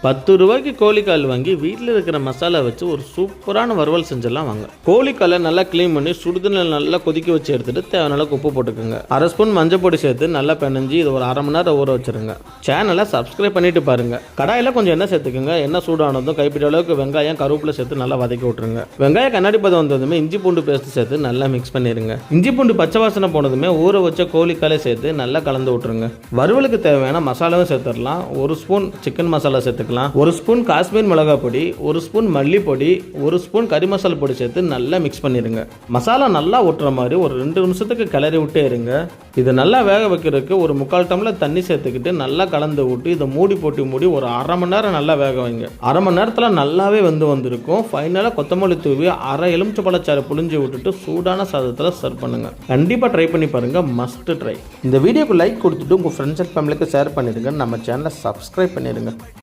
10 ரூபாய்க்கு கோழிக்கால் வாங்கி வீட்டில் இருக்கிற மசாலா வச்சு ஒரு சூப்பரான வறுவல் செஞ்சிடலாம் வாங்க. கோழிக்காலை நல்லா க்ளீன் பண்ணி சுடுதண்ணில் நல்லா கொதிக்க வச்சு எடுத்துட்டு தேவையான அளவுக்கு உப்பு போட்டுக்கோங்க. 1/2 ஸ்பூன் மஞ்சள் பொடி சேர்த்து நல்லா பிணைஞ்சி இது ஒரு 1/2 மணி நேரம் ஊற வச்சிருங்க. சேனலை சப்ஸ்கிரைப் பண்ணிட்டு பாருங்க. கடாயில் கொஞ்சம் எண்ணெய் சேர்த்துக்கோங்க. எண்ணெய் சூடானதும் கைப்பிடி அளவுக்கு வெங்காயம் கருவேப்பிலை சேர்த்து நல்லா வதக்கி விட்டுருங்க. வெங்காயம் கண்ணாடி பதம் வந்ததுமே இஞ்சி பூண்டு பேஸ்ட் சேர்த்து நல்லா மிக்ஸ் பண்ணிடுங்க. இஞ்சி பூண்டு பச்சை வாசனை போனதுமே ஊற வச்ச கோழிக்காலை சேர்த்து நல்லா கலந்து விட்டுருங்க. வறுவலுக்கு தேவையான மசாலாவும் சேர்த்துடலாம். 1 ஸ்பூன் சிக்கன் மசாலா சேர்த்துக்கலாம். 1 ஸ்பூன் காஷ்மீர் மிளகாய் பொடி, 1 ஸ்பூன் மல்லி பொடி, 1 ஸ்பூன் கறி மசாலா பொடி சேர்த்து நல்லா மிக்ஸ் பண்ணிடுங்க. மசாலா நல்லா ஒட்டுற மாதிரி ஒரு 2 நிமிஷத்துக்கு கிளறி விட்டே இருங்க. இது நல்லா வேக வைக்கிறதுக்கு ஒரு 3/4 டம்ளர் தண்ணி சேர்த்துக்கிட்டு நல்லா கலந்து விட்டு இதை மூடி ஒரு 1/2 மணி நேரம் நல்லா வேக வைங்க. 1/2 மணி நேரத்தில் நல்லாவே வந்திருக்கும். ஃபைனலாக கொத்தமல்லி தூவி 1/2 எலுமிச்சம்பழச்சாறு புளிஞ்சு விட்டுட்டு சூடான சாதத்தில் சர்வ் பண்ணுங்க. கண்டிப்பாக ட்ரை பண்ணி பாருங்க. Must try. இந்த வீடியோக்கு லைக் கொடுத்துட்டு உங்கள் ஃப்ரெண்ட்ஸ் அண்ட் ஃபேமிலிக்கு ஷேர் பண்ணிடுங்க. நம்ம சேனலை சப்ஸ்கிரைப் பண்ணிடுங்க.